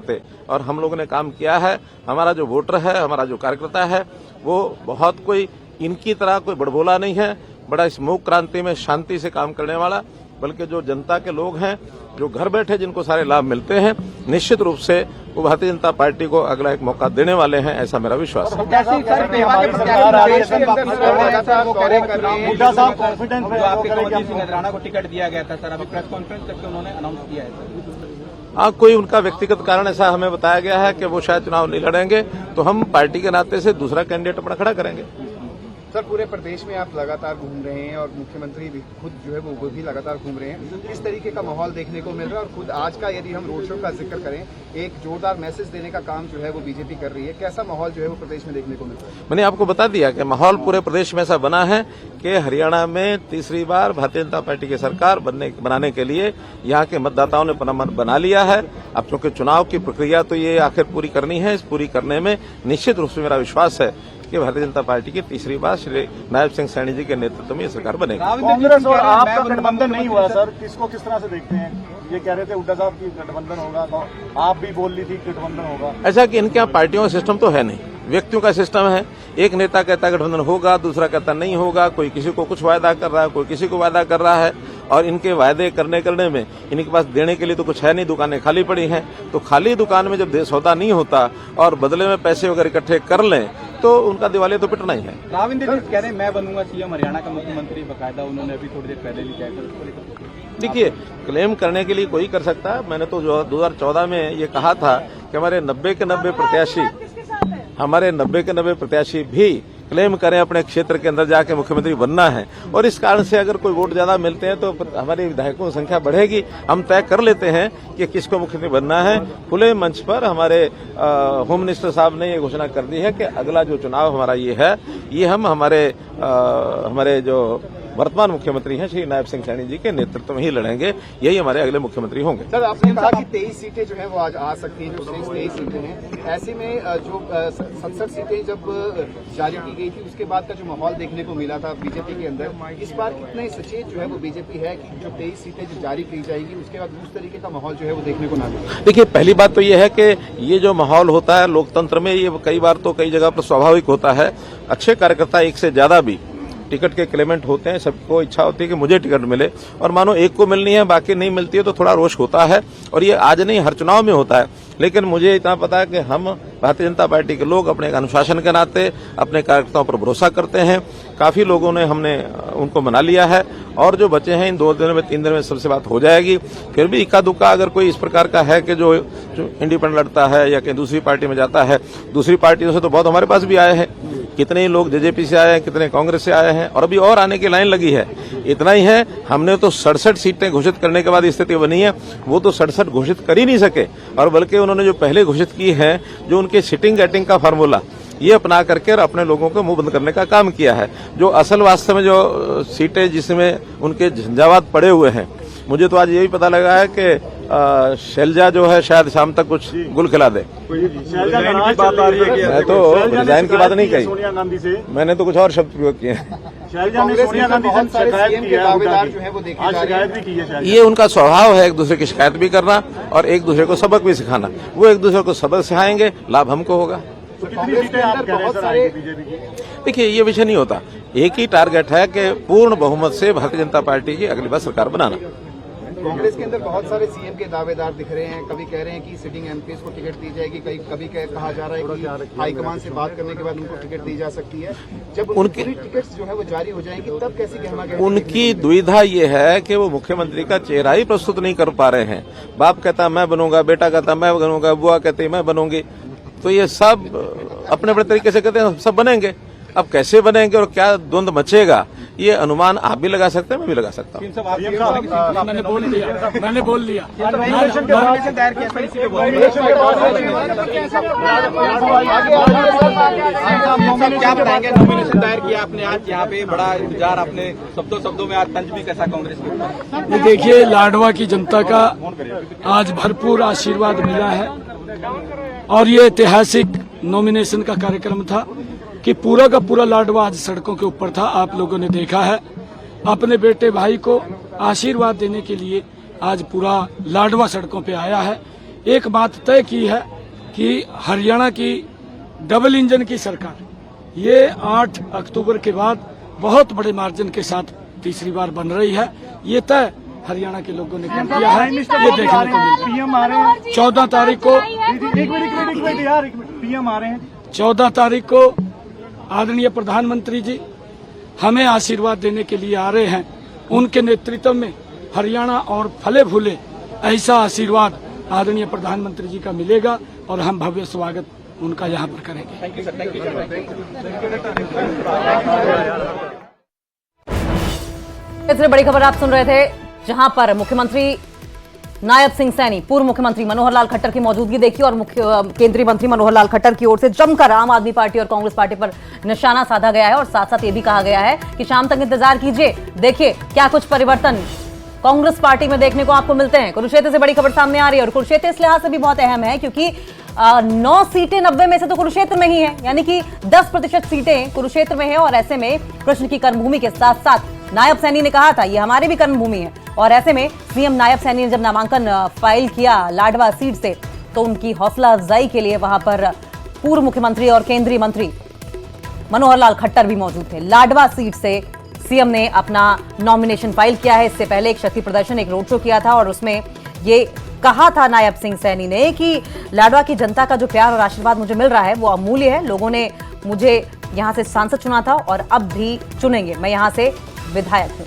करते। और हम लोगों ने काम किया है। हमारा जो वोटर है, हमारा जो कार्यकर्ता है, वो बहुत कोई इनकी तरह कोई बड़बोला नहीं है, बड़ा स्मोक क्रांति में शांति से काम करने वाला, बल्कि जो जनता के लोग हैं, जो घर बैठे जिनको सारे लाभ मिलते हैं, निश्चित रूप से वो भारतीय जनता पार्टी को अगला एक मौका देने वाले हैं, ऐसा मेरा विश्वास है। को टिकट दिया गया था सर, अभी प्रेस कॉन्फ्रेंस करके उन्होंने अनाउंस किया है। हाँ, कोई उनका व्यक्तिगत कारण ऐसा हमें बताया गया है कि वो शायद चुनाव नहीं लड़ेंगे, तो हम पार्टी के नाते से दूसरा कैंडिडेट अपना खड़ा करेंगे। सर, पूरे प्रदेश में आप लगातार घूम रहे हैं और मुख्यमंत्री भी खुद जो है वो भी लगातार घूम रहे हैं। किस तरीके का माहौल देखने को मिल रहा है? और खुद आज का यदि हम रोड शो का जिक्र करें, एक जोरदार मैसेज देने का काम जो है वो बीजेपी कर रही है। कैसा माहौल जो है वो प्रदेश में देखने को मिल रहा है? मैंने आपको बता दिया कि माहौल पूरे प्रदेश में ऐसा बना है कि हरियाणा में तीसरी बार भारतीय जनता पार्टी की सरकार बनाने के लिए यहाँ के मतदाताओं ने अपना मन बना लिया है। अब चूंकि चुनाव की प्रक्रिया तो ये आखिर पूरी करनी है, इस पूरी करने में निश्चित रूप से मेरा विश्वास है कि भारतीय जनता पार्टी की तीसरी बार श्री नायब सिंह सैनी जी के नेतृत्व में ये सरकार बनेगी। कांग्रेस और आपका गठबंधन नहीं हुआ सर, किसको किस तरह से देखते हैं? ये कह रहे थे हुड्डा साहब की गठबंधन होगा, तो आप भी बोल रही थी गठबंधन होगा। ऐसा कि इनके यहाँ पार्टियों का सिस्टम तो है नहीं, व्यक्तियों का सिस्टम है। एक नेता कहता गठबंधन होगा, दूसरा कहता नहीं होगा, कोई किसी को कुछ वायदा कर रहा है, कोई किसी को वायदा कर रहा है। और इनके वायदे करने में इनके पास देने के लिए तो कुछ है नहीं, दुकानें खाली पड़ी हैं। तो खाली दुकान में जब सौदा नहीं होता और बदले में पैसे वगैरह इकट्ठे कर लें तो उनका दिवाली तो पिटना ही है। राविंद्र जी कह रहे हैं मैं बनूंगा सीएम हरियाणा का मुख्यमंत्री, बकायदा उन्होंने अभी थोड़ी देर पहले भी कहा। देखिए, क्लेम करने के लिए कोई कर सकता है। मैंने तो 2014 में ये कहा था कि हमारे 90 के 90 प्रत्याशी भी क्लेम करें अपने क्षेत्र के अंदर जाके मुख्यमंत्री बनना है। और इस कारण से अगर कोई वोट ज्यादा मिलते हैं तो हमारे विधायकों की संख्या बढ़ेगी। हम तय कर लेते हैं कि किसको मुख्यमंत्री बनना है। खुले मंच पर हमारे होम मिनिस्टर साहब ने ये घोषणा कर दी है कि अगला जो चुनाव हमारा ये है, ये हम हमारे जो वर्तमान मुख्यमंत्री हैं श्री नायब सिंह सैनी जी के नेतृत्व में ही लड़ेंगे। यही हमारे अगले मुख्यमंत्री होंगे। सर, आपने कहा कि 23 सीटें जो है वो आज आ सकती हैं, जो 23 सीटें हैं। ऐसे में जो 67 सीटें जब जारी की गई थी, उसके बाद का जो माहौल देखने को मिला था बीजेपी के अंदर, इस बार कितने सचेत जो है वो बीजेपी है कि जो 23 सीटें जो जारी की जाएगी उसके बाद उस तरीके का माहौल जो है वो देखने को ना मिले? देखिए, पहली बात तो ये है कि ये जो माहौल होता है लोकतंत्र में, ये कई बार तो कई जगह पर स्वाभाविक होता है। अच्छे कार्यकर्ता एक से ज्यादा भी टिकट के क्लेमेंट होते हैं। सबको इच्छा होती है कि मुझे टिकट मिले, और मानो एक को मिलनी है बाकी नहीं मिलती है तो थोड़ा रोष होता है। और ये आज नहीं, हर चुनाव में होता है। लेकिन मुझे इतना पता है कि हम भारतीय जनता पार्टी के लोग अपने अनुशासन के नाते अपने कार्यकर्ताओं पर भरोसा करते हैं। काफी लोगों ने हमने उनको मना लिया है, और जो बचे हैं इन 2 दिन में 3 दिन में सबसे बात हो जाएगी। फिर भी इक्का दुक्का अगर कोई इस प्रकार का है कि जो इंडिपेंडेंट लड़ता है या कहीं दूसरी पार्टी में जाता है, दूसरी पार्टियों से तो बहुत हमारे पास भी आए हैं। कितने ही लोग जेजेपी से आए हैं, कितने कांग्रेस से आए हैं, और अभी और आने की लाइन लगी है। इतना ही है, हमने तो 67 सीटें घोषित करने के बाद स्थिति बनी है। वो तो 67 घोषित कर ही नहीं सके, और बल्कि उन्होंने जो पहले घोषित की है, जो उनके सिटिंग गेटिंग का फार्मूला, ये अपना करके और अपने लोगों को मुंह बंद करने का काम किया है। जो असल वास्तव में जो सीटें जिसमें उनके झंझावात पड़े हुए हैं, मुझे तो आज ये भी पता लगा है कि शैलजा जो है शायद शाम तक कुछ गुल खिला दे। मैं तो रिजाइन की बात नहीं कही, सोनिया गांधी से मैंने तो कुछ और शब्द प्रयोग किए हैं। शैलजा ने सोनिया गांधी से शिकायत की है, दावेदार जो है वो देखे जा रहे हैं। भी की है। ये उनका स्वभाव है, एक दूसरे की शिकायत भी करना और एक दूसरे को सबक भी सिखाना। वो एक दूसरे को सबक सिखाएंगे, लाभ हमको होगा। तो कितनी सीटें आप कह रहे हैं सर आएंगी बीजेपी की? देखिए, ये विषय नहीं होता। एक ही टारगेट है कि पूर्ण बहुमत से भारतीय जनता पार्टी की अगली बार सरकार बनाना। कांग्रेस के अंदर बहुत सारे सीएम के दावेदार दिख रहे हैं। कभी कह रहे हैं कि सिटिंग एमपीज को टिकट दी जाएगी, कभी कहा जा रहा है कि हाईकमान से बात करने के बाद उनको टिकट दी जा सकती है। जब उनकी टिकट जो है वो जारी हो जाएंगी तब कैसी कहना? उनकी दुविधा ये है कि वो मुख्यमंत्री का चेहरा ही प्रस्तुत नहीं कर पा रहे हैं। बाप कहता मैं बनूंगा, बेटा कहता मैं बनूंगा, बुआ कहती मैं बनूंगी। तो ये सब अपने अपने तरीके से कहते हैं सब बनेंगे। अब कैसे बनेंगे और क्या द्वंद मचेगा, ये अनुमान आप भी लगा सकते हैं, मैं भी लगा सकता हूँ। मैंने बोल लिया। क्या बताएंगे? नॉमिनेशन दायर किया आपने आज यहाँ पे, बड़ा इंतजार, आपने शब्दों में आज तंज भी कैसा कांग्रेस के? देखिए, लाडवा की जनता का आज भरपूर आशीर्वाद मिला है, और ये ऐतिहासिक नॉमिनेशन का कार्यक्रम था कि पूरा का पूरा लाडवा आज सड़कों के ऊपर था। आप लोगों ने देखा है, अपने बेटे भाई को आशीर्वाद देने के लिए आज पूरा लाडवा सड़कों पे आया है। एक बात तय की है कि हरियाणा की डबल इंजन की सरकार ये 8 अक्टूबर के बाद बहुत बड़े मार्जिन के साथ तीसरी बार बन रही है। ये तय हरियाणा के लोगों ने कर दिया है, ये देखने को मिल रहा है। पीएम आ रहे हैं 14 तारीख को एक मिनट यार, पीएम आ रहे हैं 14 तारीख को आदरणीय प्रधानमंत्री जी हमें आशीर्वाद देने के लिए आ रहे हैं। उनके नेतृत्व में हरियाणा और फले फूले ऐसा आशीर्वाद आदरणीय प्रधानमंत्री जी का मिलेगा और हम भव्य स्वागत उनका यहाँ पर करेंगे। Thank you sir, thank you. इससे बड़ी खबर आप सुन रहे थे, जहां पर मुख्यमंत्री नायब सिंह सैनी, पूर्व मुख्यमंत्री मनोहर लाल खट्टर की मौजूदगी देखी और केंद्रीय मंत्री मनोहर लाल खट्टर की ओर से जमकर आम आदमी पार्टी और कांग्रेस पार्टी पर निशाना साधा गया है और साथ साथ ये भी कहा गया है कि शाम तक इंतजार कीजिए, देखिए क्या कुछ परिवर्तन कांग्रेस पार्टी में देखने को आपको मिलते हैं। कुरुक्षेत्र से बड़ी खबर सामने आ रही है और कुरुक्षेत्र इस लिहाज से भी बहुत अहम है क्योंकि 9 सीटें 90 में से तो कुरुक्षेत्र में ही है, यानी कि 10% सीटें कुरुक्षेत्र में है और ऐसे में कृष्ण की कर्मभूमि के साथ साथ नायब सैनी ने कहा था ये हमारी भी कर्मभूमि है और ऐसे में सीएम नायब सैनी ने जब नामांकन फाइल किया लाडवा सीट से तो उनकी हौसला अफजाई के लिए वहां पर पूर्व मुख्यमंत्री और केंद्रीय मंत्री मनोहर लाल खट्टर भी मौजूद थे। लाडवा सीट से सीएम ने अपना नॉमिनेशन फाइल किया है। इससे पहले एक शक्ति प्रदर्शन, एक रोड शो किया था और उसमें ये कहा था नायब सिंह सैनी ने कि लाडवा की जनता का जो प्यार और आशीर्वाद मुझे मिल रहा है वो अमूल्य है। लोगों ने मुझे यहां से सांसद चुना था और अब भी चुनेंगे, मैं यहां से विधायक हूं।